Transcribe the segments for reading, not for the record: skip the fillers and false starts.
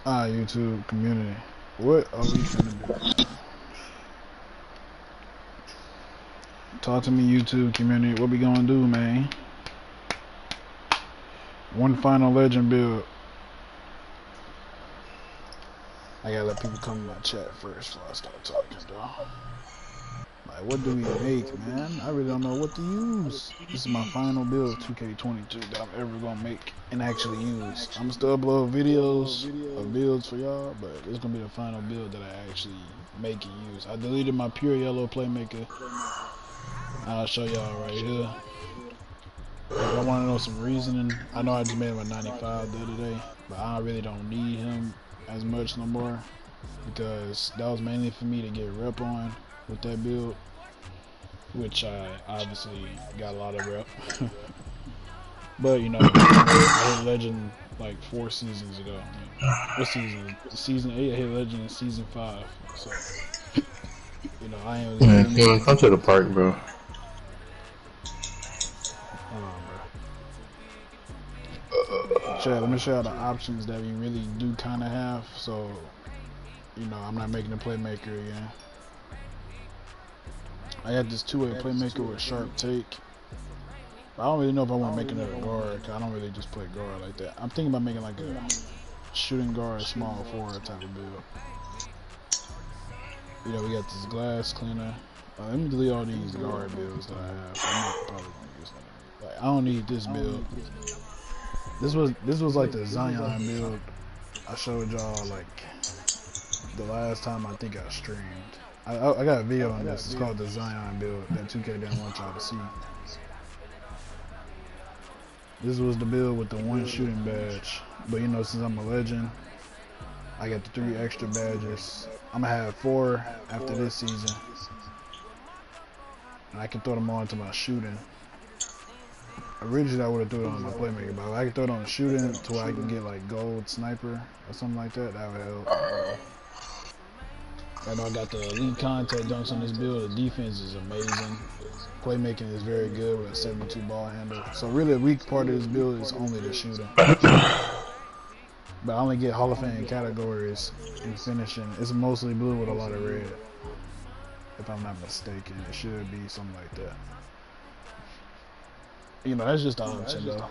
YouTube community. What are we finna do, man? Talk to me, YouTube community. What we gonna do, man? One final legend build. I gotta let people come in my chat first before I start talking, though. Like, what do we make, man? I really don't know what to use. This is my final build of 2K22 that I'm ever gonna make and actually use. I'm gonna still upload videos of builds for y'all, but it's gonna be the final build that I actually make and use. I deleted my pure yellow playmaker. I'll show y'all right here. If y'all wanna know some reasoning, I know I just made him a 95 the other day, but I really don't need him as much no more because that was mainly for me to get rep on with that build, which I obviously got a lot of rep. But you know, I hit legend like 4 seasons ago. What season? Season 8 I hit legend in season 5. So you know, I ain't really Man, come to the park, bro. Hold on, bro. Chad, let me show you the options that we really do kind of have, so you know I'm not making a playmaker again. I got this two-way playmaker with sharp take. I don't really know if I want to make another guard, because I don't really just play guard like that. I'm thinking about making like a shooting guard, small forward type of build. You know, we got this glass cleaner. Let me delete all these guard builds that I have. I'm not probably gonna use that. Like, I don't need this build. This was like the Zion build I showed y'all like the last time I think I streamed. I got a video on this. It's called the Zion build that 2K didn't want y'all to see. This was the build with the 1 shooting badge, but you know, since I'm a legend, I got the 3 extra badges. I'm gonna have 4 after this season, and I can throw them on to my shooting. Originally I would have threw it on my playmaker, but I can throw it on shooting to where I can get like gold sniper or something like that. That would help. I know I got the elite contact dunks on this build. The defense is amazing. Playmaking is very good with a 72 ball handle. So really, a weak part of this build is only the shooting. But I only get Hall of Fame categories in finishing. It's mostly blue with a lot of red. If I'm not mistaken, it should be something like that. You know, that's just the option though.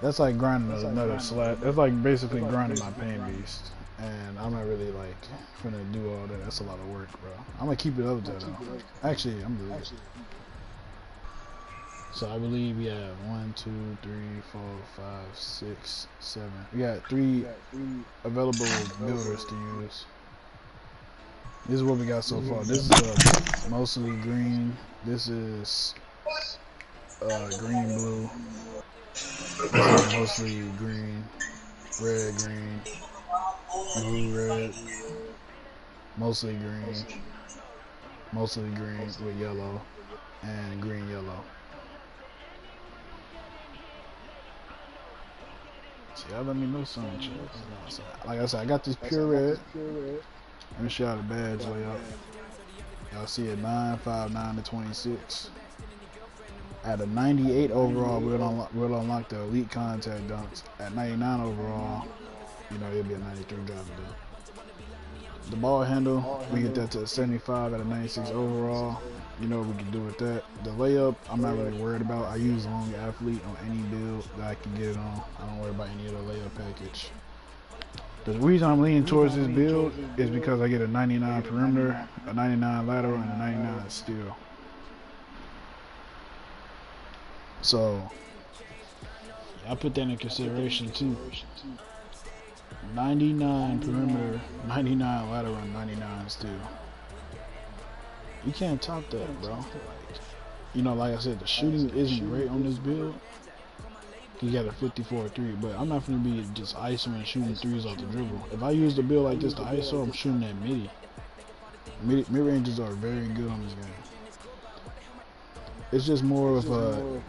That's like grinding another slot. That's like basically grinding my pain beast. And I'm not really like gonna do all that. That's a lot of work, bro. I'm gonna keep it up there though. Actually, I'm good. So I believe we have 1, 2, 3, 4, 5, 6, 7. We got 3 available builders to use. This is what we got so far. This is mostly green. This is green blue. This is mostly green, red green, blue red, mostly green with yellow, and green yellow. See, y'all let me know something. Like I said, I got this pure red. Let me show y'all the badge layout. Y'all see it 959 to 26. At a 98 overall, we'll unlock the elite contact dunks. At 99 overall, you know, it'll be a 93 driver though. The ball handle, we get that to a 75 at a 96 overall. You know what we can do with that. The layup, I'm not really worried about. I use long athlete on any build that I can get it on. I don't worry about any other layup package. The reason I'm leaning towards this build is because I get a 99 perimeter, a 99 lateral, and a 99 steal. So I put that in consideration too. 99 perimeter, 99 lateral, and 99 steal. You can't top that, bro. You know, like I said, the shooting isn't great on this build. You got a 54-3, but I'm not gonna be just ISO and shooting threes off the dribble. If I use the build like this to ISO, I'm shooting that midi. Mid ranges are very good on this game. It's just more of a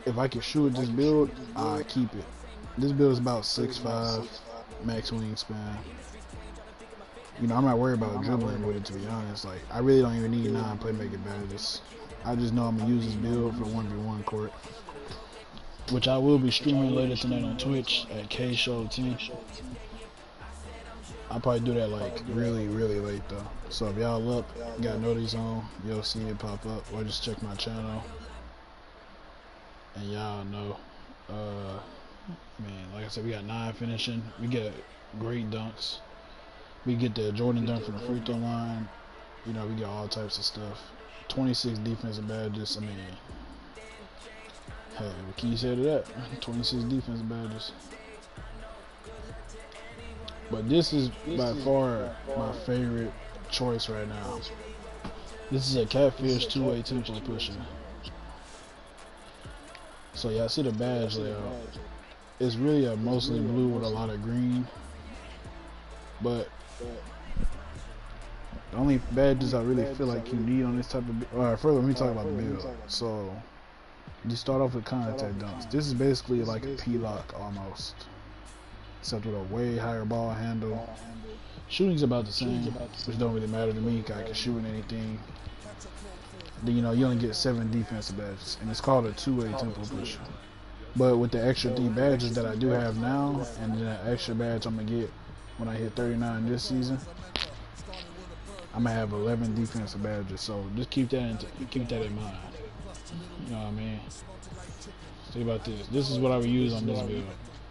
if I can shoot this build, I keep it. This build is about 6'5", max wingspan. You know, I'm not worried about dribbling with it, to be honest. Like, I really don't even need 9 playmaking badges. I just know I'm gonna use this build for 1v1 court, which I will be streaming later tonight on Twitch at Ksho 10. I'll probably do that like really late though. So if y'all up, got notice on, you'll see it pop up, or just check my channel, and y'all know. Man, like I said, we got 9 finishing. We get great dunks. We get the Jordan dunk from the free throw line. You know, we get all types of stuff. 26 defensive badges. I mean, hey, what can you say to that? 26 defensive badges. But this is by far my favorite choice right now. This is a catfish two-way tempo pusher. So y'all see the badge layout. It's really a mostly blue with a lot of green. But the only badges I really feel like you need on this type of... Alright, further, let me talk about the build. So, you start off with contact dunks. This is basically like a P-lock almost. Except with a way higher ball handle. Shooting's about the same, which don't really matter to me because I can shoot in anything. Then, you know, you only get 7 defensive badges. And it's called a two-way tempo pusher. But with the extra 3 badges that I do have now, and then that extra badge I'm going to get when I hit 39 this season, I'm going to have 11 defensive badges. So just keep that in mind. You know what I mean? Think about this. This is what I would use on this build.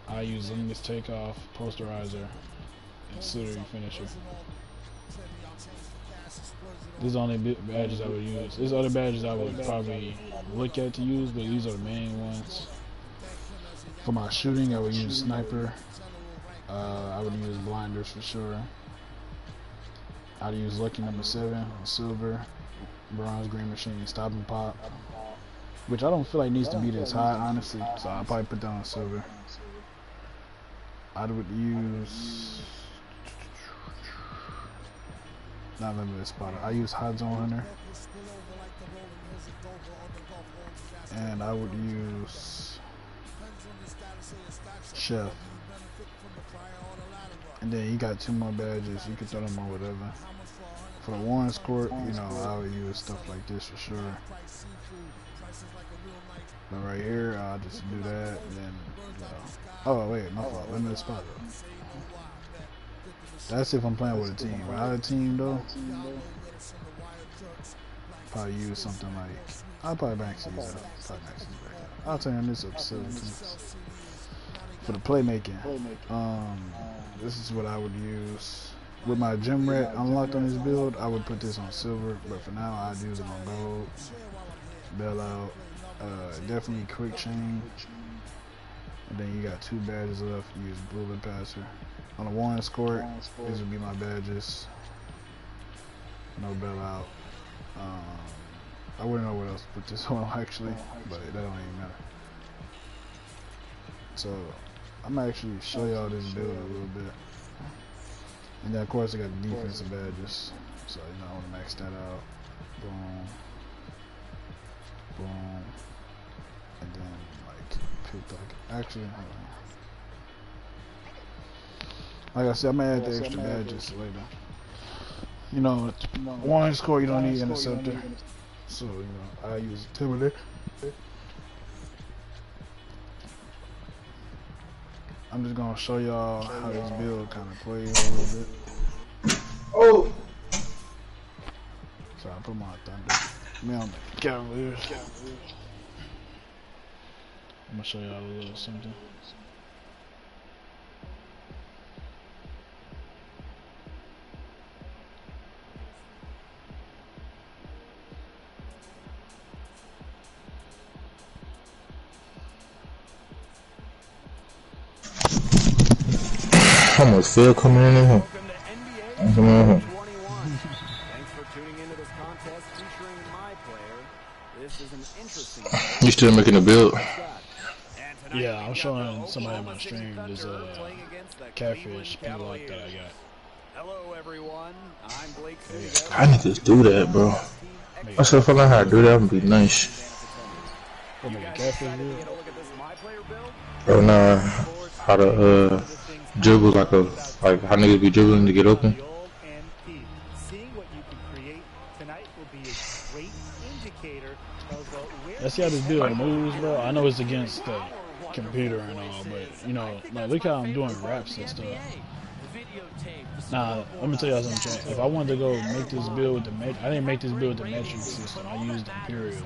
I use Zengus takeoff, posterizer, and slittery finisher. These are the only badges I would use. There's other badges I would probably look at to use, but these are the main ones. For my shooting, I would use sniper. I would use blinders for sure. I'd use lucky number 7, silver, bronze, green machine, stop and pop, which I don't feel like needs to be this high, honestly. So I'll probably put that on silver. I would use not limited spotter. I use hot zone hunter, and I would use chef. And then you got 2 more badges. You can throw them on whatever. For the Warren's court, you know, I would use stuff like this for sure. But right here, I'll just do that, and then, you know. Oh, wait, my fault. Limited spot, though. That's if I'm playing with a team. Without a team, though, probably use something like... I'll probably max these up. I'll turn this up to 17. For the playmaking, this is what I would use. With my gym rat unlocked on this build, I would put this on silver, but for now, I'd use it on gold. Bailout. Definitely quick change. And then you got 2 badges left. Use bullet passer. On the Warren's court, these would be my badges. No bailout. I wouldn't know what else to put this on actually, but that don't even matter. So I'm gonna actually show y'all this build a little bit. And then of course I got the defensive badges. So you know I wanna max that out. Boom. Boom. And then like pick like actually hold on. Like I said, I'm gonna add the extra badges later. You know, one score you don't need interceptor. So, you know, I use Timberlake. I'm just gonna show y'all how this build kind of plays a little bit. Oh! So I put my Thunder. Me on the Cavaliers. I'm gonna show y'all a little something. How much Phil coming in here? Thanks for tuning into this contest featuring my player. This is an interesting. You still making a build? Yeah, I'm showing somebody on my stream. There's a catfish P-lock that I got. Hello everyone, I'm Blake. I need to do that, bro. I should feel like how to do that would be nice. What, make a catfish build? Bro, nah, how to dribble like how niggas be dribbling to get open. Let's see how this build moves, bro. I know it's against the computer and all, but you know, like look how I'm doing raps and stuff. Nah, let me tell y'all something, chat. If I wanted to go make this build with the I didn't make this build with the metric system. I used Imperial.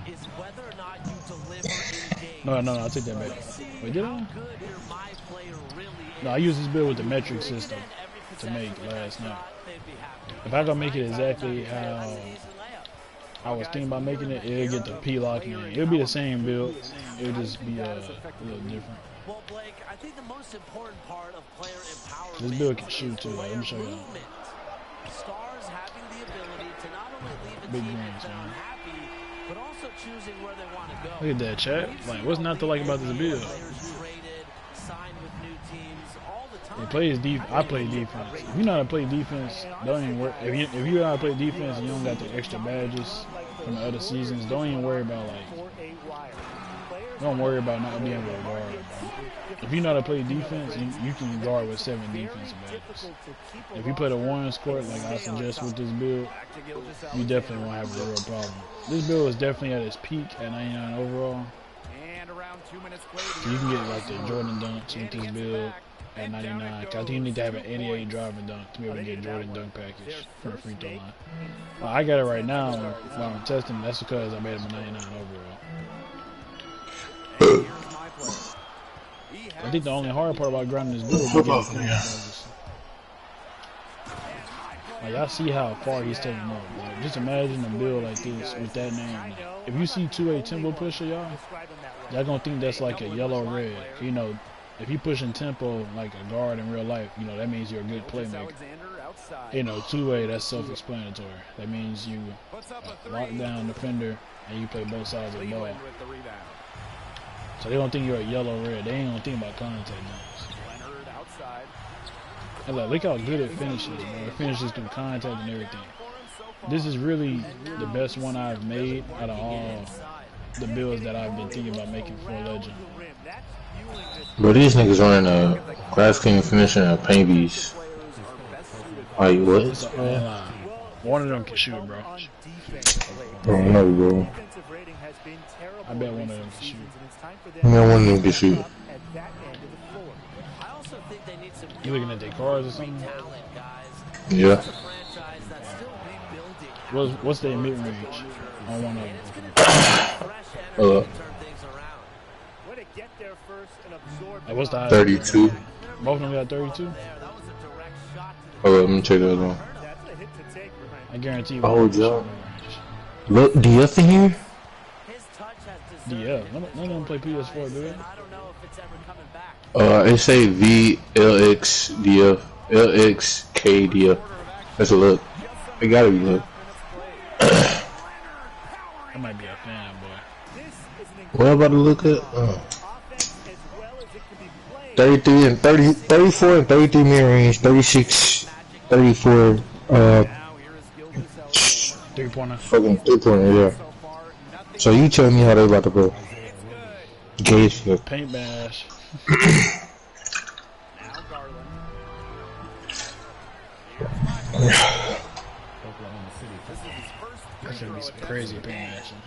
No, I take that back. Wait, did I? No, I used this build with the metric system to make last night. If I don't make it exactly how I was thinking about making it, it'll get the P-lock in. It'll be the same build. It'll just be a little different. Well, Blake, I think the most important part of player empowerment. This build can shoot too. Like, let me show you. Stars having the ability to not only leave a Big team greens, if they're man. unhappy, but also choosing where they want to go. Look at that, chat. Like, what's not to like about this build? Traded, signed with new teams all the time. It plays I play defense. If you know how to play defense, don't even worry. If you know how to play defense and you don't got the extra badges from the other seasons, don't even worry about don't worry about not being able to guard. If you know how to play defense, you can guard with 7 defensive badges. If you play the Warriors court, like I suggest with this build, you definitely won't have a real problem. This build is definitely at its peak at 99 overall. So you can get like the Jordan dunks with this build at 99. I think you need to have an 88 driving dunk to be able to get Jordan dunk package for the free throw line. I got it right now while I'm testing. That's because I made him a 99 overall. I think the only hard part about grinding this build is getting the badges. Like, y'all see how far he's taking off. Like, just imagine a build like this with that name. Like, if you see 2A tempo pusher, y'all gonna think that's like a yellow red. You know, if you pushing tempo like a guard in real life, you know that means you're a good playmaker. You know, 2A, that's self-explanatory. That means you lock down defender and you play both sides of the ball. So they don't think you're a yellow red. They ain't gonna think about contact numbers. And look how good it finishes, bro. It finishes through contact and everything. This is really the best one I've made out of all the builds that I've been thinking about making for Legend. Bro, these niggas running a Grass King finishing a paint beast. Like, what? One of them can shoot, bro. Oh, no, bro. I bet one of them can shoot. No one of them can shoot. You looking at their cars or something? Yeah. What's their mid-range on one of them? What's the 32. Both of them got 32? Oh, let me check that one. I guarantee you. Oh, Joe. Look, DF in here? DF. None of them play PS4, do they? It say VLX DF. LXK DF. That's a look. It gotta be look. I might be a fan, boy. What about to look at? 33 and 30, 34 and 33 mid range, 36, 34, 3-pointer. fucking 3-pointer, yeah. So you tell me how they about to go. Gay shit. Paint bash. That's gonna be some crazy paint action.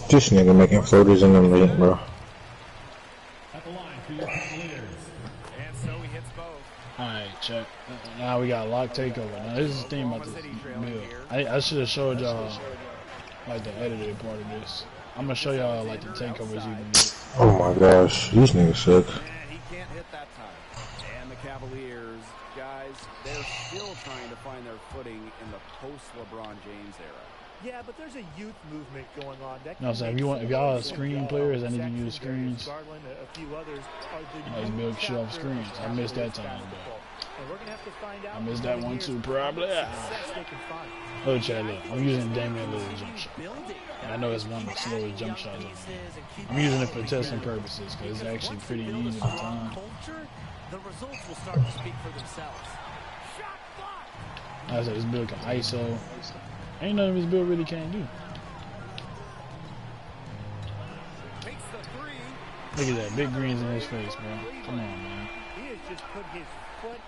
This nigga making floaters in the lane, bro. Alright, check. Now we got lock takeover. Now this is the thing about this build. I should have showed y'all like the edited part of this. I'm gonna show y'all like the takeovers you can get. Oh my gosh, these niggas suck. He can't hit that time. And the Cavaliers, guys, they're still trying to find their footing in the post-LeBron James era. Yeah, but there's a youth movement going on. That No, so if y'all are screen players, I need to use screens. Let's build shit off screens. I missed that time, but I missed that one too, probably. Look, Chad, look. I'm using Damian Lillard's jump shot. And I know it's one of the slowest jump shots I'm using it for testing purposes because it's actually pretty easy to time. The results will start to speak for themselves. I said this build can ISO. Ain't nothing this build really can't do. Look at that, big greens in his face, bro. Come on, man.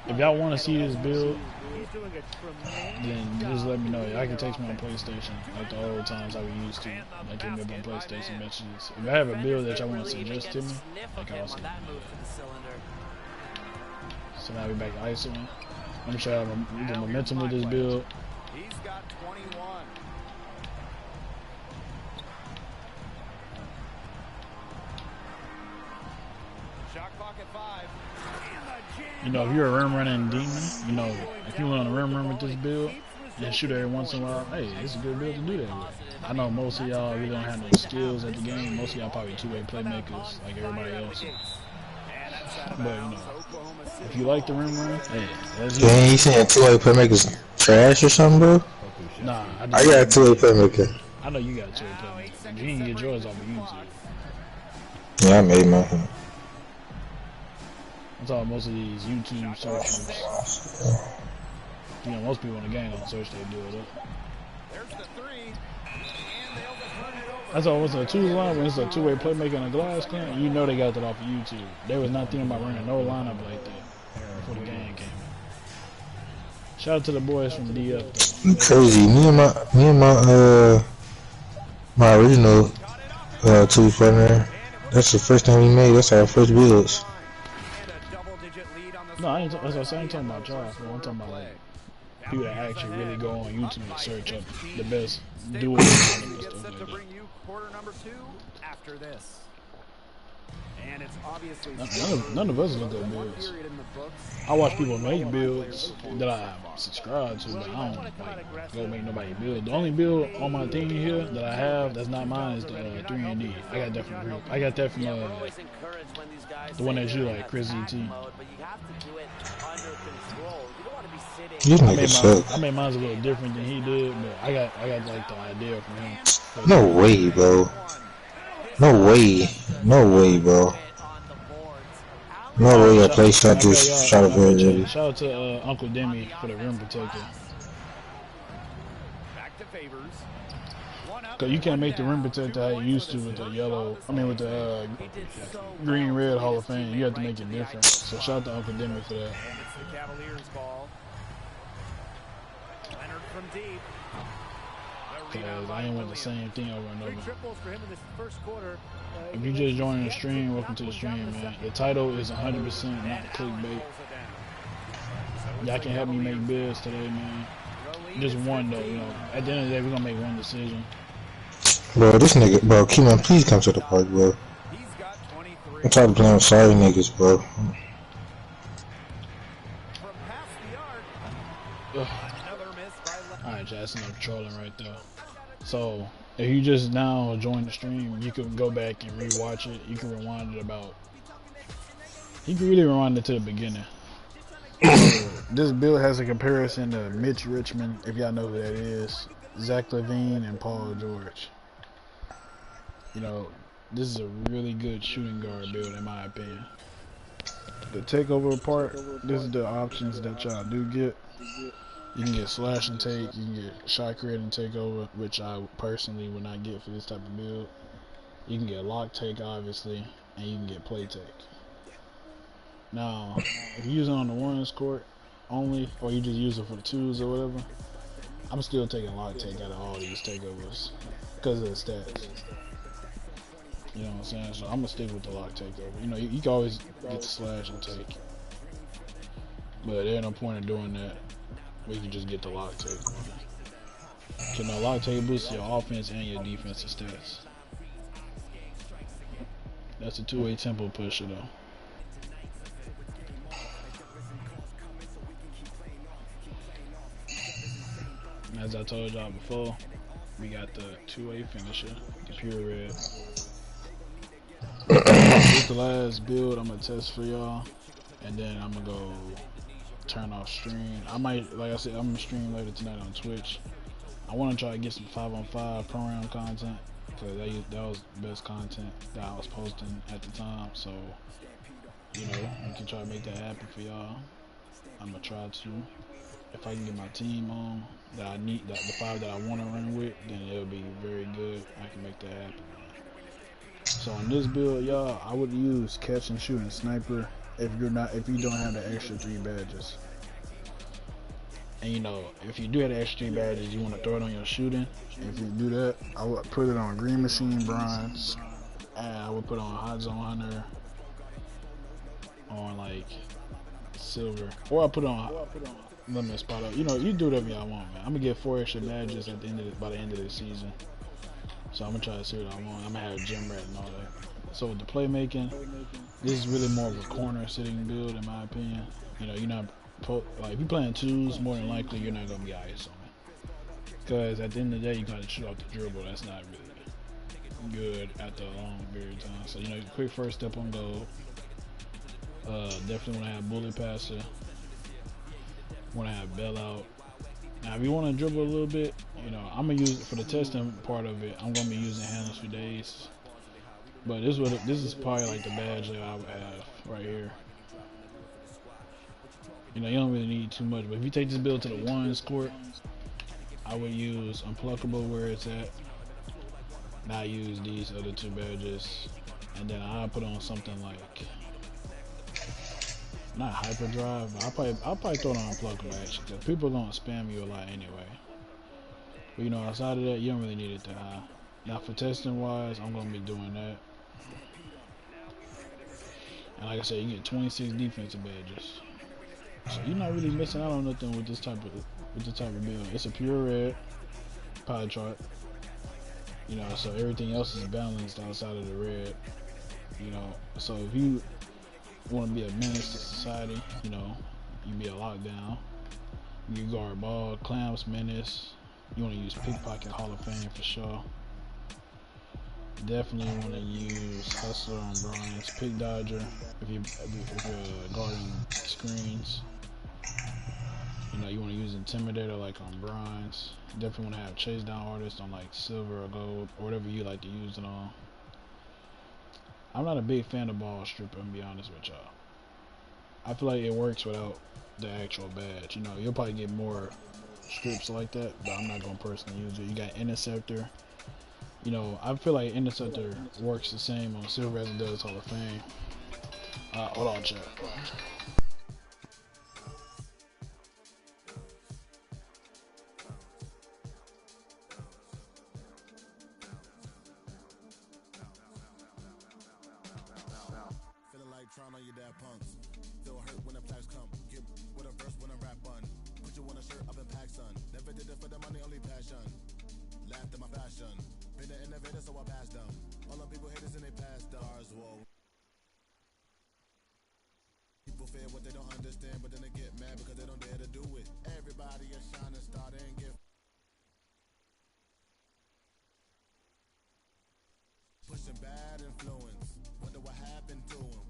If y'all want to see this build, then just let me know. I can text me on PlayStation, like the old times I we used to. Like hit me up on PlayStation messages. If I have a build that y'all want to suggest to me, like I'll say. So now we back to ISO. I'm sure I have the momentum with this build. He's got 21. Shot clock at 5. You know, if you're a rim running demon, you know, if you want to rim run with this build and shoot every once in a while, hey, it's a good build to do that with. I know most of y'all really don't have no skills at the game. Most of y'all probably two-way playmakers like everybody else. But, you know, if you like the rim run, hey, that's Yeah, you saying two-way playmakers trash or something, bro? Nah, I got a two-way playmaker. I know you got two-way playmakers. You can get yours off of YouTube. Yeah, I made mine. I'm talking most of these YouTube searchers. You know, most people in the game don't search their build up. There's the 3. And they'll turn it over. That's all. What's a two line when it's a two-way playmaker in a glass can? You know they got that off of YouTube. They was not thinking about running no lineup like that before the game came out. Shout out to the boys from DF though. Crazy. Me and my original two partner. That's the first thing we made. That's our first builds. No, I ain't. That's what I'm talking about y'all. I'm talking about like people that actually really go on YouTube and search up the best duels and stuff like that. Quarter number 2 after this. And it's obviously None of us look at builds. I watch people make builds that I subscribe to, but I don't like go make nobody build. The only build on my thing here that I have that's not mine is the 3&D. I got that from the one that you like, Chris ET. I made mine a little different than he did, but I got like the idea from him. No way, bro. No way, bro. No way I play shot this shot of very. Shout out to Uncle Demi for the rim protector. back to Favors. Cause you can't make the rim protector how you used to with the yellow. I mean with the green red Hall of Fame. You have to make it different. So shout out to Uncle Demi for that. And it's the Cavaliers' ball. Leonard from deep. Cause I ain't want the same thing over and over. Triples for him in this first quarter. If you just joining the stream, welcome to the stream, man. The title is 100% not clickbait. Y'all can help me make builds today, man. Just one though, you know. At the end of the day, we're gonna make one decision. Bro, this nigga, bro, Keyman, please come to the park, bro. I'm tired of playing with sorry niggas, bro. Alright, that's enough trolling right there. So, if you just now join the stream, you can go back and rewatch it. You can rewind it about. You can really rewind it to the beginning. This build has a comparison to Mitch Richmond, if y'all know who that is, Zach LaVine, and Paul George. You know, this is a really good shooting guard build in my opinion. The takeover part, this is the options that y'all do get. You can get slash and take, you can get shot create and takeover, which I personally would not get for this type of build. You can get lock take obviously, and you can get play take. Now, if you use it on the ones court only, or you just use it for the twos or whatever, I'm still taking lock take out of all these takeovers because of the stats. You know what I'm saying? So I'm gonna stick with the lock takeover. You know, you can always get the slash and take, but there's no point in doing that. We can just get the lock take. So now lock take boosts your offense and your defensive stats. That's a two-way tempo pusher though. As I told y'all before, we got the two-way finisher, the pure red. This is the last build I'm gonna test for y'all, and then I'm gonna go turn off stream. I might, like I said, I'm gonna stream later tonight on Twitch. I want to try to get some 5-on-5 pro round content because that was the best content that I was posting at the time. So, you know, we can try to make that happen for y'all. I'm gonna try to. If I can get my team on that I need, the 5 that I want to run with, then it'll be very good. I can make that happen. So on this build, y'all, I would use catch and shoot and sniper if you don't have the extra 3 badges. And you know, if you do have the extra 3 badges, you want to throw it on your shooting. If you do that, I would put it on Green Machine Bronze, and I would put on Hot Zone Hunter on like silver, or I put on limit spot up. You know, you do whatever y'all want, man. I'm gonna get 4 extra badges at the end of by the end of the season. So I'm gonna try to see what I want. I'm gonna have a gym rat and all that. So with the playmaking, this is really more of a corner sitting build in my opinion. You know, you're not like if you're playing twos, more than likely you're not gonna be ISO. Because at the end of the day, you gotta shoot off the dribble. That's not really good after a long period of time. So you know, quick first step on goal. Definitely want to have bullet passer. Want to have bailout. Now, if you want to dribble a little bit, you know, I'm gonna use it for the testing part of it. I'm gonna be using handles for days. But this is probably like the badge that I would have right here. You know, you don't really need too much. But if you take this build to the ones court, I would use unpluckable where it's at. Not use these other 2 badges, and then I'll put on something like. Not hyperdrive, but I'll probably throw it on unpluckable actually, because people don't spam you a lot anyway. But you know, outside of that, you don't really need it that high. Now for testing wise, I'm gonna be doing that. And like I said, you get 26 defensive badges, so you're not really missing out on nothing with this type of build. It's a pure red pie chart, you know, so everything else is balanced outside of the red. You know, so if you want to be a menace to society, you know, you be a lockdown. You guard ball, clamps, menace. You want to use pickpocket, Hall of Fame for sure. Definitely want to use hustler on bronze, pick dodger if you're guarding screens. You know, you want to use intimidator like on bronze. Definitely want to have chase down artist on like silver or gold or whatever you like to use it on. I'm not a big fan of ball stripper, I'm gonna be honest with y'all. I feel like it works without the actual badge. You know, you'll probably get more strips like that, but I'm not gonna personally use it. You got interceptor. You know, I feel like interceptor works the same on silver as it does Hall of Fame. Hold on, chat. Trying on your dad punks. Feel hurt when the plaques come. Get with a verse when I rap on. Put you on a shirt up in pack, son. Never did it for the money, only passion. Laughed at my fashion. Been an innovator, so I passed them. All the people haters and they passed stars. Whoa. People fear what they don't understand, but then they get mad because they don't dare to do it. Everybody is shining star, they ain't give. Pushing bad influence. Wonder what happened to him.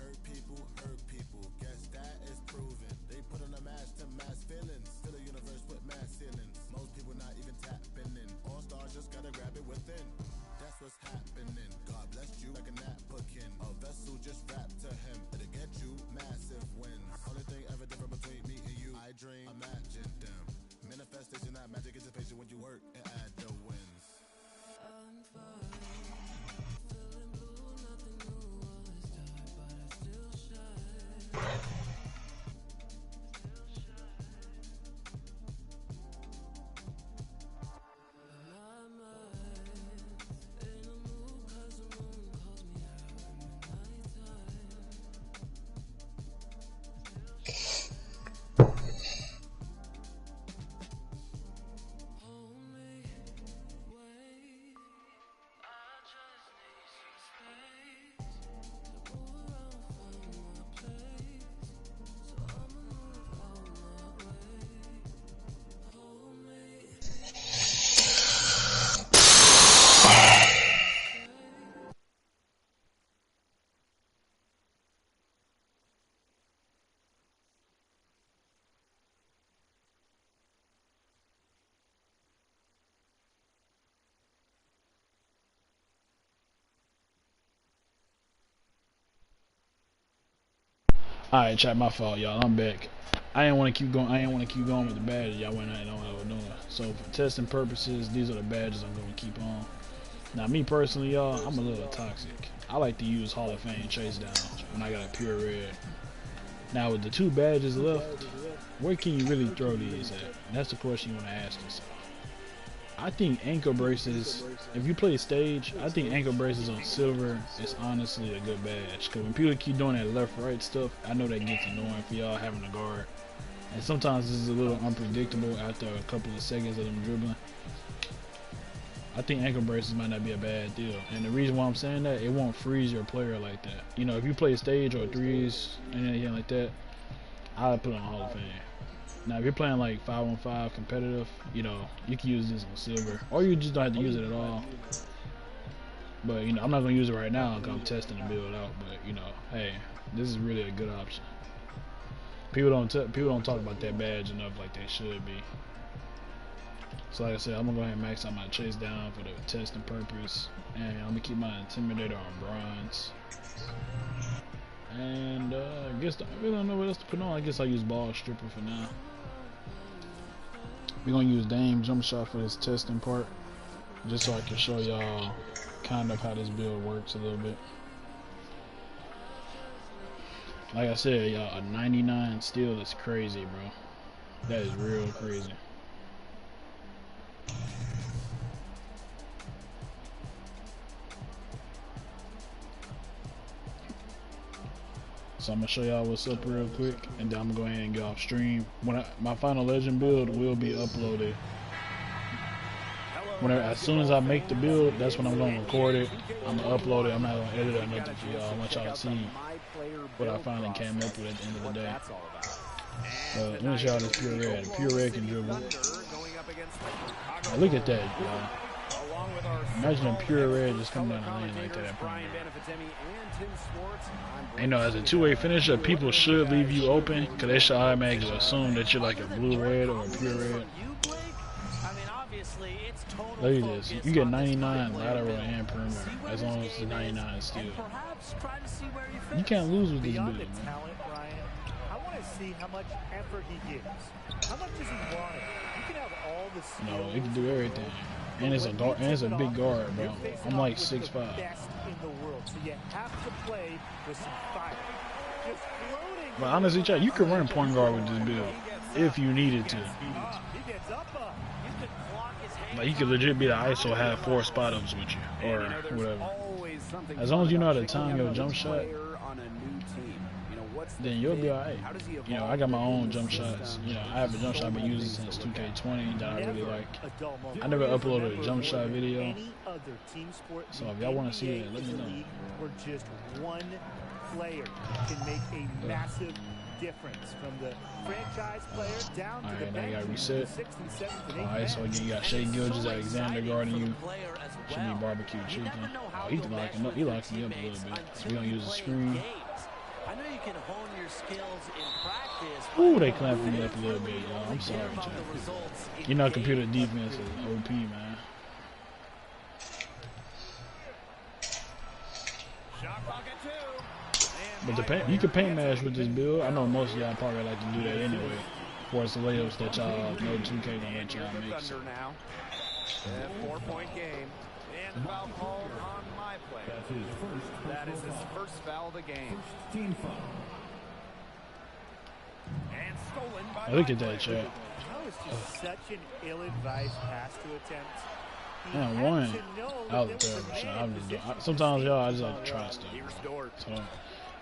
Hurt people, guess that is proven. They put on a mask to mask feelings. Still a universe with mass ceilings. Most people not even tapping in. All stars just gotta grab it within. That's what's happening. God bless you like a napkin. A vessel just wrapped to him. It'll get you massive wins. Only thing ever different between me and you, I dream, imagine them. Manifestation, not magic, it's a patient when you work and add the wins. I'm fine. Alright, chat, my fault, y'all. I'm back. I didn't want to keep going. I didn't want to keep going with the badges. Y'all went out know what I was doing. So for testing purposes, these are the badges I'm going to keep on. Now, me personally, y'all, I'm a little toxic. I like to use Hall of Fame chase down when I got a pure red. Now, with the 2 badges left, where can you really throw these at? And that's the question you want to ask yourself. I think ankle braces, if you play stage, I think ankle braces on silver is honestly a good badge. Because when people keep doing that left-right stuff, I know that gets annoying for y'all having to guard And sometimes this is a little unpredictable after a couple of seconds of them dribbling. I think ankle braces might not be a bad deal. And the reason why I'm saying that, it won't freeze your player like that. You know, if you play stage or threes and anything like that, I would put it on Hall of Fame. Now, if you're playing like 5-on-5 competitive, you know, you can use this on silver. Or you just don't have to use it at all. But, you know, I'm not going to use it right now because I'm testing the build out. But, you know, hey, this is really a good option. People don't talk about that badge enough like they should be. So like I said, I'm going to go ahead and max out my chase down for the testing purpose. And I'm going to keep my Intimidator on bronze. And I guess I really don't know what else to put on. I guess I'll use Ball Stripper for now. We're going to use Dame Jump Shot for this testing part. Just so I can show y'all kind of how this build works a little bit. Like I said, y'all, a 99 steal is crazy, bro. That is real crazy. So I'm gonna show y'all what's up real quick, and then I'm gonna go ahead and get off stream. When my final legend build will be uploaded. As soon as I make the build, that's when I'm gonna record it. I'm gonna upload it. I'm not gonna edit or nothing for y'all. I want y'all to see what I finally came up with at the end of the day. Let me show y'all this Pure Red. Pure Red can dribble. Now look at that, y'all. Imagine a Pure Red just coming down the lane like that at point. You know, as a two-way finisher, people should leave you open because they should automatically assume that you're like a blue red or a pure red. Look at this. You get 99 lateral and perimeter as long as the 99 is still. You can't lose with this build, man. I want to see how much effort he gives. How much does he want it? You can have all the skill. No, it can do everything. And it's a guard, and it's a big guard, bro. I'm like 6'5". So you have to play with some fire. But honestly, chat, you can run point guard with this build if you needed to. Like you could legit be the ISO, have 4 spot ups with you or whatever. As long as you know how to time your jump shot, then you'll be alright. You know, I got my own jump shots. You know, I have a jump shot I've been using since 2K20 that I really like. I never uploaded a jump shot video, so if y'all want to see that, let me know. Where just one player can make a massive difference from the franchise player down to the now you gotta reset. 6th and 7th and 8th. Alright, so again, you got Shea Gilgeous-Alexander guarding you. Should be barbecue chicken. Oh, he's locking up. He locks me up a little bit. So we're gonna use the screen. I know you can hone your skills in practice. Ooh, they clamped me up a little bit, y'all. I'm sorry, chat. You know, computer defense is OP, man. But the paint, you can paint mash with this build. I know most of y'all probably like to do that anyway. For it's the layups that y'all know 2K gonna let y'all make. So. 4-point game. And the foul called on my play. That is his first foul of the game. Team foul. And stolen by Look at that, chat. That was just such an ill-advised pass to attempt. Man, one. That was a terrible shot. I'm just doing, sometimes y'all, I just like to try stuff. Bro. So,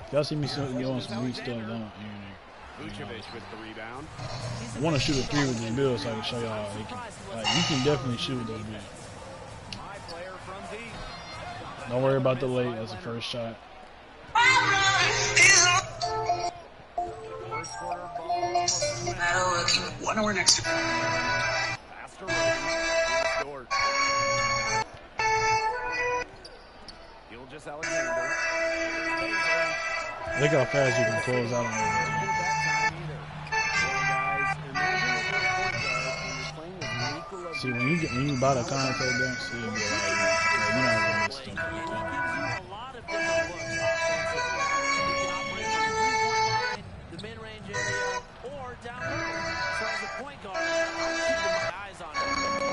if y'all see me doing some weak stuff, don't. Vucevic with the rebound. I want to shoot a 3 with this build so I can show y'all. Like, you can definitely shoot with this build. My player from deep. Don't worry about the late. That's the first shot. First quarter ball. One hour next. Faster Dort. Gilgeous-Alexander. Look how fast you can close out on everything. See, when you buy the contact dunk, see, you'll be like, you're not gonna miss stuff like that. The mid-range area or down low. So as a point guard, I'm keeping my eyes on him.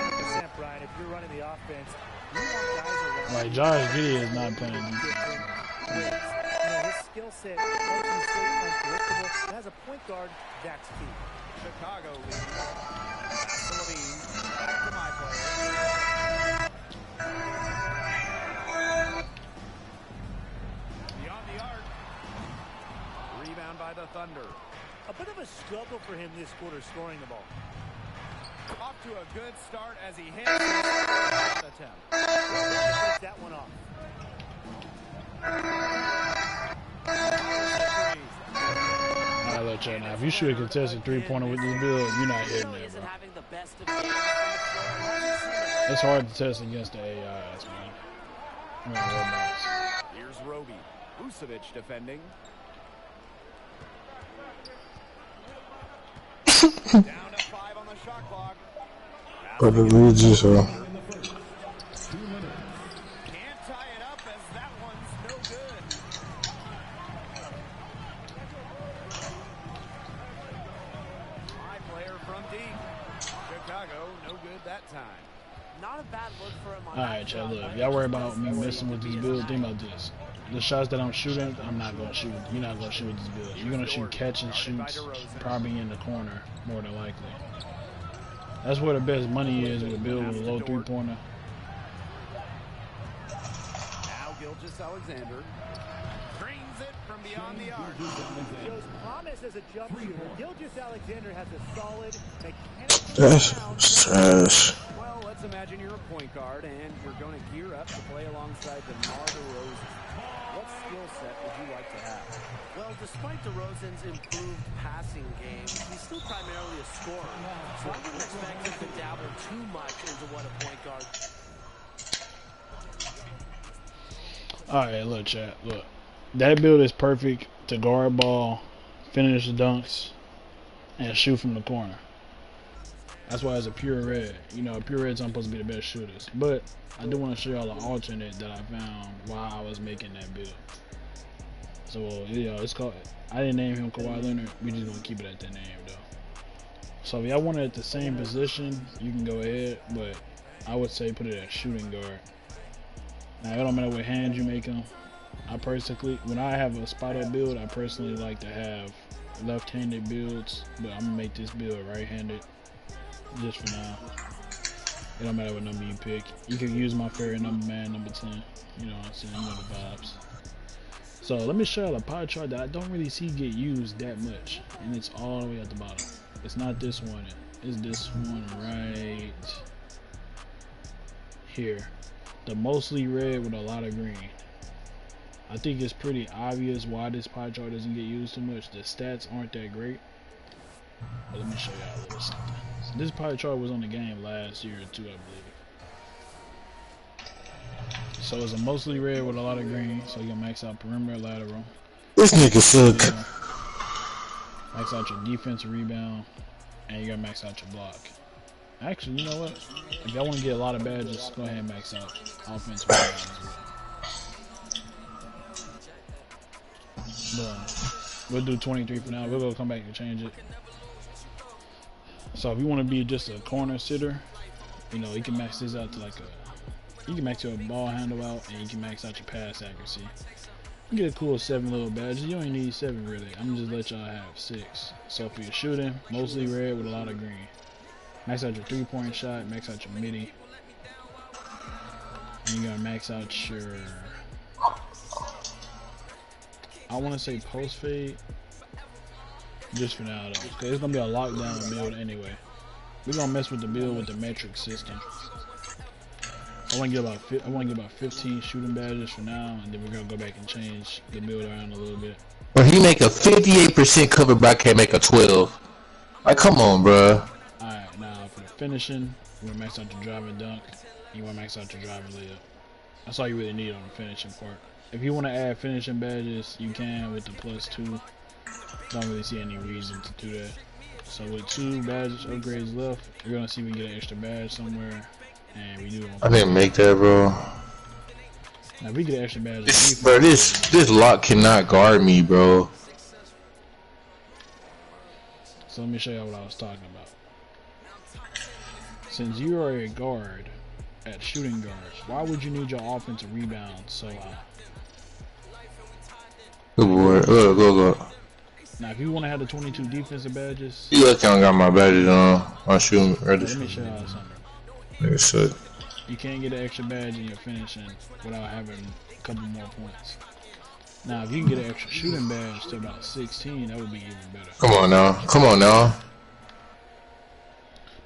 100%, Brian. If you're running the offense, you want guys around. Like Josh Giddey is not playing defense. His skill set helps him stay unpredictable. And as a point guard, that's key. Chicago leads. Pass to Levine. Back to my player. Beyond the arc. Rebound by the Thunder. A bit of a struggle for him this quarter scoring the ball. Off to a good start as he hits the attempt. Takes that one off. Alright, look, chat now. If you shoot a contested three-pointer with this build, you're not hitting it, bro. It's hard to test against the AIs, man. I mean, robots. Here's Roby. Vucevic defending. Down to 5 on the shot clock. But the Regis, Can't tie it up as that one's no good. High player from deep. Chicago, no good that time. Not a bad look for him on Alright, chat, look. If y'all worry about me messing with this build, think about this. The shots that I'm shooting, I'm not going to shoot. You're not going to shoot with this build. You're going to shoot catch and shoots, probably in the corner, more than likely. That's where the best money is with a build with a low three-pointer. Now Gilgeous Alexander drains it from beyond the arc. Shows promise as a jump shooter. Gilgeous Alexander has a solid mechanical that's trash. Well, let's imagine you're a point guard and you're going to gear up to play alongside DeMar DeRozan. What skill set would you like to have? Well, despite DeRozan's improved passing game, he's still primarily a scorer. So I wouldn't expect him to dabble too much into what a point guard. Alright, look, chat, look. That build is perfect to guard ball, finish the dunks, and shoot from the corner. That's why it's a pure red. You know, pure reds aren't supposed to be the best shooters. But I do want to show y'all an alternate that I found while I was making that build. So, you know, it's called, I didn't name him Kawhi Leonard. We just gonna keep it at that name, though. So if y'all want it at the same position, you can go ahead. But I would say put it at shooting guard. Now, it don't matter what hand you make them. I personally, when I have a spot-up build, I personally like to have left-handed builds. But I'm gonna make this build right-handed. Just for now. It don't matter what number you pick. You can use my favorite number, man, number 10. You know what I'm saying? You know the vibes. So let me show y'all a pie chart that I don't really see get used that much. And it's all the way at the bottom. It's not this one. It's this one right here. The mostly red with a lot of green. I think it's pretty obvious why this pie chart doesn't get used too much. The stats aren't that great. But let me show y'all a little something. This pie chart was on the game last year too, I believe. So it's a mostly red with a lot of green. So you can max out perimeter, lateral. This nigga suck. Max out your defensive rebound, and you gotta max out your block. Actually, you know what? If y'all want to get a lot of badges, go ahead and max out offensive rebound as well. But we'll do 23 for now. We're gonna come back and change it. So if you want to be just a corner sitter, you know, you can max this out to like you can max your ball handle out, and you can max out your pass accuracy. You get a cool 7 little badges. You only need 7 really. I'm gonna just let y'all have 6. So for your shooting, mostly red with a lot of green. Max out your 3-point shot, max out your midi. And you're gonna max out your, I wanna say post fade. Just for now though, because it's gonna be a lockdown build anyway. We're gonna mess with the build with the metric system. I want to get about 15 shooting badges for now, and then we're gonna go back and change the build around a little bit. When he make a 58% cover, but I can't make a 12. Like, come on, bro. Alright, now for the finishing, you wanna max out your drive and dunk. You wanna max out your drive and layup. That's all you really need on the finishing part. If you wanna add finishing badges, you can with the +2. Don't really see any reason to do that. So with 2 badges upgrades left, we're gonna see if we can get an extra badge somewhere, and we do. I didn't make that, bro. Now if we get an extra badge, Bro, this lock cannot guard me, bro. So let me show you what I was talking about. Since you are a guard at shooting guard, why would you need your offensive rebound so high? Good boy. Go. Now, if you want to have the 22 defensive badges, You lucky I don't got my badges on. I'm shooting ready. let me show y'all something. Nigga suck. You can't get an extra badge in your finishing without having a couple more points. Now, if you can get an extra shooting badge to about 16, that would be even better. Come on now. Come on now.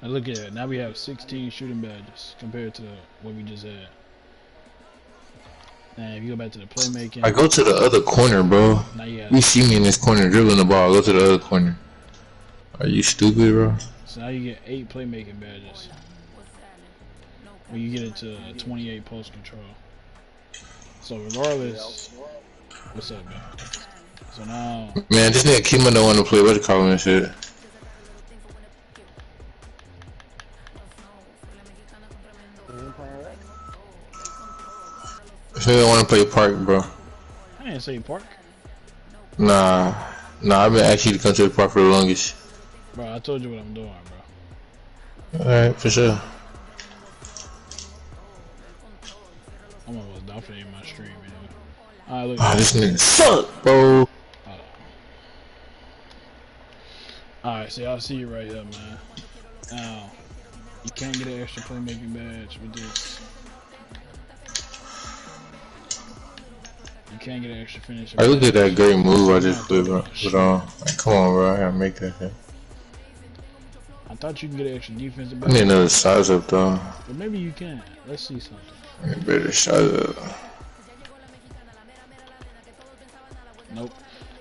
Now look at it. Now we have 16 shooting badges compared to what we just had. And if you go back to the playmaking, I go to the other corner, bro. You see me in this corner dribbling the ball. Go to the other corner. Are you stupid, bro? So now you get 8 playmaking badges. When you get it to 28 post control. So regardless, what's up, man? So now, man, this nigga Kima don't want to play. What you call him and shit? This nigga want to play Park, bro. I didn't say Park. Nah, I've been asking you to come to the park for the longest. Bro, I told you what I'm doing, bro. Alright, for sure. I'm almost done for my stream, man. Alright, look. Ah, this nigga suck, bro. Alright, so y'all see it right here, man. Now, you can't get an extra playmaking badge with this. You can't get an extra finishing badge. I look at that great move I just put on. Like, come on, bro. I gotta make that shit. I thought you can get an extra defensive I badge. need another size up, though. But maybe you can. Let's see something. You better size up. Nope.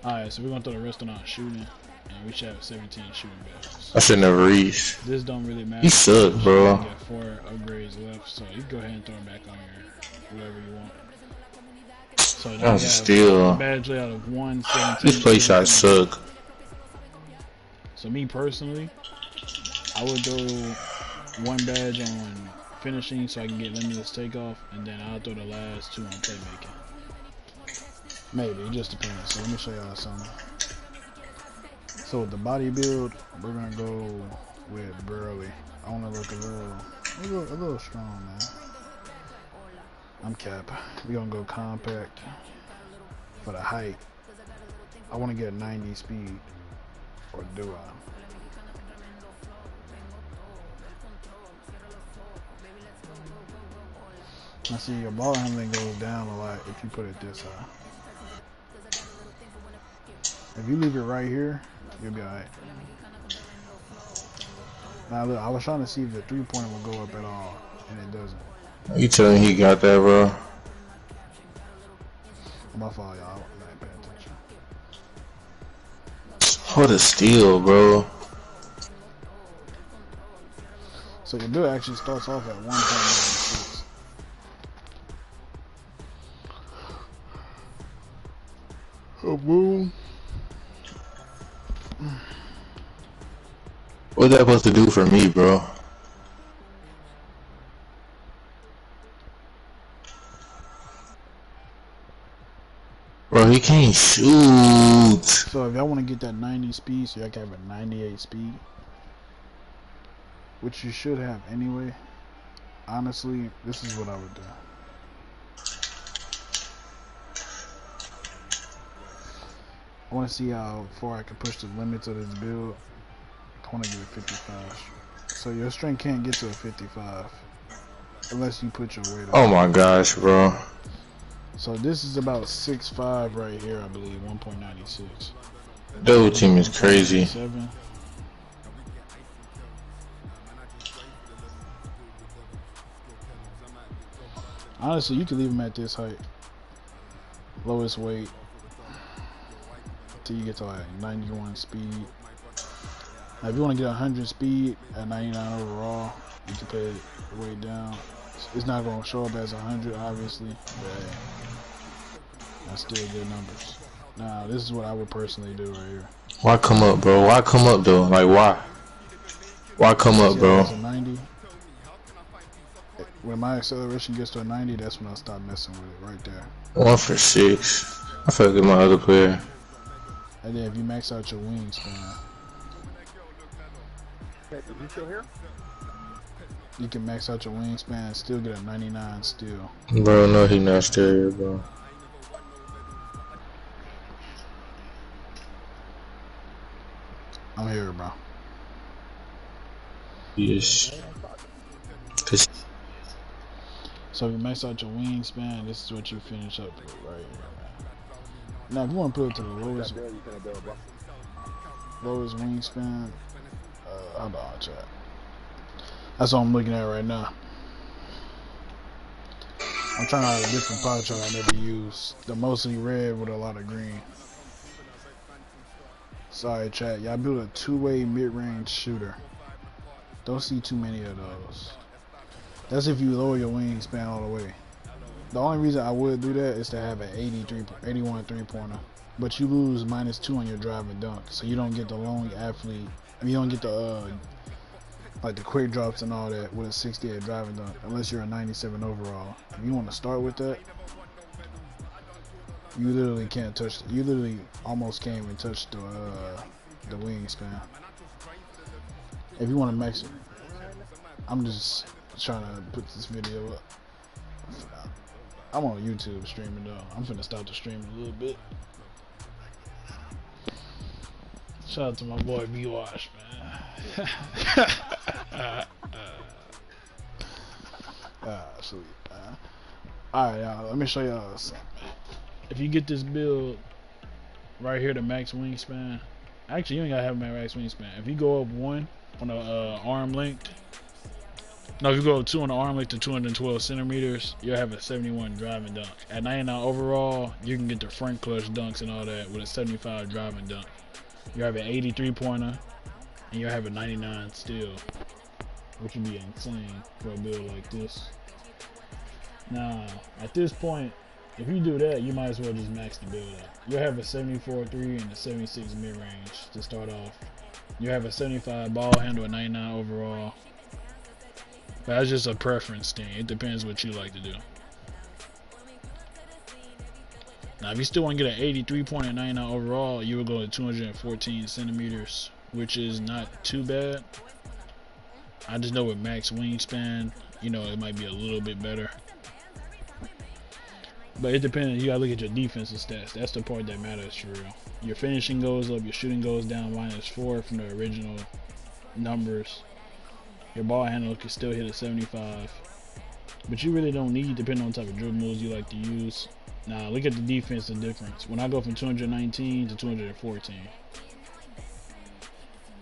Alright, so we're gonna throw the rest on our shooting. And we should have 17 shooting badges. I should never reach. This don't really matter. You suck, bro. You got 4 upgrades left, so you can go ahead and throw it back on your whatever you want. So now That was a steal. Badge layout of 117. This play shot suck. So me personally, I would throw 1 badge on finishing so I can get limitless takeoff, and then I'll throw the last 2 on playmaking. Maybe, it just depends. So let me show y'all something. So with the body build, we're gonna go with Burley. I wanna look a little strong, man. I'm cap. We're gonna go compact for the height. I wanna get a 90 speed, or do I? Now see, your ball handling goes down a lot if you put it this high. If you leave it right here, you'll be alright. Now look, I was trying to see if the 3-pointer would go up at all, and it doesn't. You telling me he got that, bro? My fault, y'all. I ain't paying attention. What a steal, bro. So your build actually starts off at 1.96. Oh, boom. What's that supposed to do for me, bro? Bro, he can't shoot. So if y'all want to get that 90 speed, so y'all can have a 98 speed, which you should have anyway. Honestly, this is what I would do. I want to see how far I can push the limits of this build. I want to get a 55. So your strength can't get to a 55 unless you put your weight on. Oh my gosh, bro. So this is about 6'5" right here, I believe, 1.96. Double team is crazy. 7. Honestly, you can leave him at this height. Lowest weight. Till you get to like 91 speed. Now if you want to get 100 speed at 99 overall, you can put the weight down. It's not going to show up as 100 obviously, but that's still good numbers. Now this is what I would personally do right here. Why come up, bro? Why come up though? Like why? Why come up, bro? 90. When my acceleration gets to a 90, that's when I'll stop messing with it right there. 1 for 6. I feel like my other player. And then if you max out your wingspan, you still here? you can max out your wingspan and still get a 99 still. Bro, no, he not still here, bro. I'm here, bro. Yes. So if you max out your wingspan, this is what you finish up with right here, man. Now, if you want to put it to the lowest wingspan, hold on, chat. That's what I'm looking at right now. I'm trying out a different pie chart I never used. The mostly red with a lot of green. Sorry, chat. Y'all build a two-way mid-range shooter. Don't see too many of those. That's if you lower your wingspan all the way. The only reason I would do that is to have an 81 3-pointer. But you lose -2 on your drive and dunk. So you don't get the long athlete. I mean, you don't get the like the quick drops and all that with a 68 drive and dunk. Unless you're a 97 overall. If you want to start with that, you literally can't touch. You literally almost can't even touch the wingspan. If you want to max it, I'm just trying to put this video up. I'm on YouTube streaming though. I'm finna start the stream a little bit. Shout out to my boy B-Wash, man. Sweet, man. Alright, y'all. Let me show y'all something. If you get this build right here, the max wingspan. Actually, you ain't gotta have max wingspan. If you go up 1 on the arm length. No, if you go up 2 on the arm length to 212 centimeters, you'll have a 71 drive and dunk. At 99 overall, you can get the front clutch dunks and all that with a 75 drive and dunk. You have an 83 pointer, and you'll have a 99 steal, which would be insane for a build like this. Now, at this point, if you do that, you might as well just max the build out. You'll have a 74 3 and a 76 mid range to start off. You'll have a 75 ball handle, a 99 overall. But that's just a preference thing. It depends what you like to do. Now, if you still want to get an 83 point and 99 overall, you will go to 214 centimeters, which is not too bad. I just know with max wingspan, you know, it might be a little bit better. But it depends. You gotta look at your defensive stats. That's the part that matters for real. Your finishing goes up, your shooting goes down -4 from the original numbers. Your ball handle can still hit a 75. But you really don't need, depending on the type of dribble moves you like to use. Now, look at the defensive difference. When I go from 219 to 214,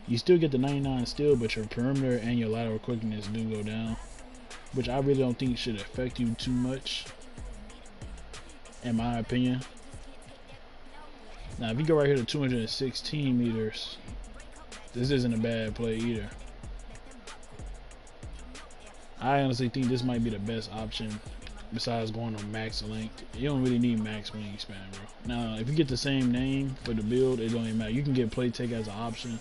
you still get the 99 still, but your perimeter and your lateral quickness do go down, which I really don't think should affect you too much, in my opinion. Now, if you go right here to 216 meters, this isn't a bad play either. I honestly think this might be the best option besides going on max length. You don't really need max wingspan, bro. Now, if you get the same name for the build, it don't even matter. You can get play take as an option.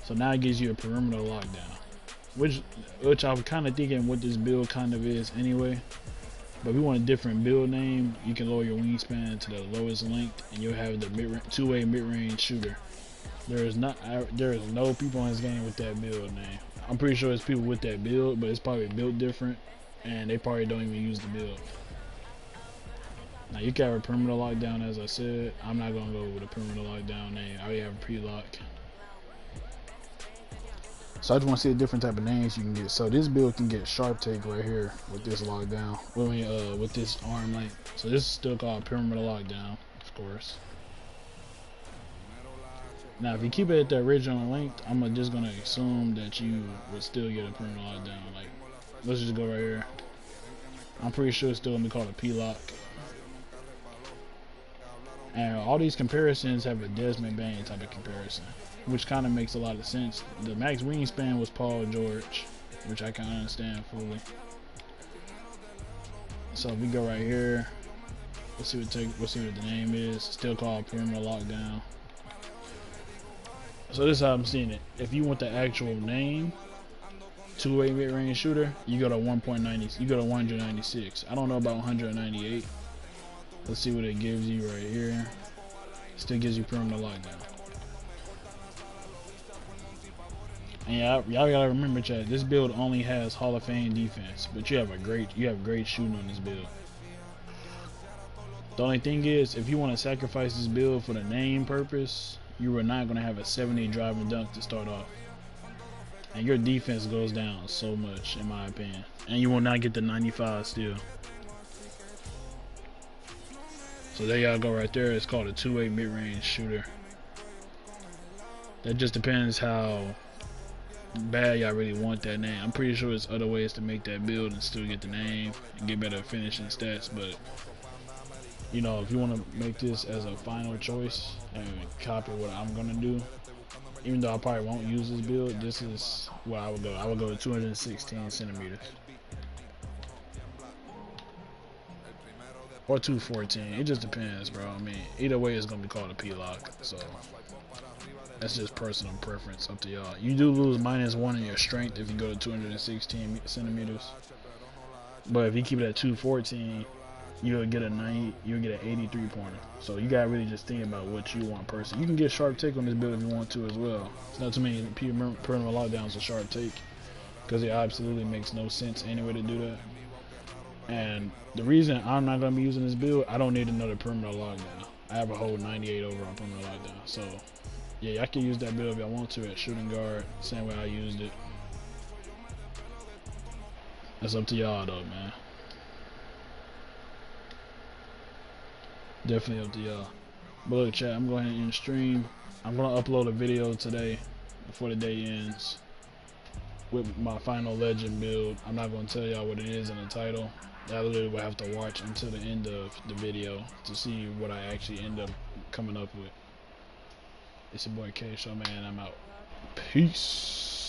So now it gives you a perimeter lockdown, which I'm kind of thinking what this build kind of is anyway. But if you want a different build name, you can lower your wingspan to the lowest length, and you'll have the two-way mid-range shooter. There is no people in this game with that build name. I'm pretty sure it's people with that build, but it's probably built different, and they probably don't even use the build. Now you can have a perimeter lockdown, as I said. I'm not gonna go with a perimeter lockdown name. I already have a pre-lock. So I just want to see a different type of names you can get. So this build can get sharp take right here with this lockdown. With this arm length. So this is still called perimeter lockdown, of course. Now, if you keep it at the original length, I'm just gonna assume that you would still get a perimeter lockdown. Like, let's just go right here. I'm pretty sure it's still gonna be called a P-lock. And all these comparisons have a Desmond Bain type of comparison, which kind of makes a lot of sense. The max wingspan was Paul George, which I can understand fully. So if we go right here, let's see what the name is. It's still called perimeter lockdown. So this is how I'm seeing it. If you want the actual name, two-way mid-range shooter, you go to 1.90. You go to 196. I don't know about 198. Let's see what it gives you right here. Still gives you perimeter lockdown. And y'all gotta remember, chat, this build only has Hall of Fame defense, but you have great shooting on this build. The only thing is, if you want to sacrifice this build for the name purpose, you are not gonna have a 70 drive and dunk to start off, and your defense goes down so much, in my opinion, and you will not get the 95 still. So there y'all go right there. It's called a two-way mid-range shooter. That just depends how bad y'all really want that name. I'm pretty sure there's other ways to make that build and still get the name and get better finishing stats, but you know, if you want to make this as a final choice and copy what I'm gonna do, even though I probably won't use this build, this is where I would go. I would go to 216 centimeters or 214. It just depends, bro. I mean, either way, it's gonna be called a P-lock. So that's just personal preference, up to y'all. You do lose -1 in your strength if you go to 216 centimeters, but if you keep it at 214, you'll get a 90. You'll get an 83 pointer. So you gotta really just think about what you want personally. You can get sharp take on this build if you want to as well. It's not too many perimeter lockdowns with sharp take, because it absolutely makes no sense anyway to do that. And the reason I'm not gonna be using this build, I don't need another perimeter lockdown. I have a whole 98 overall perimeter lockdown. So yeah, I can use that build if I want to at shooting guard, same way I used it. That's up to y'all though, man. Definitely up to y'all. But look, chat, I'm going to end stream. I'm gonna upload a video today before the day ends with my final legend build. I'm not gonna tell y'all what it is in the title. I literally will have to watch until the end of the video to see what I actually end up coming up with. It's your boy Ksho, man. I'm out. Peace.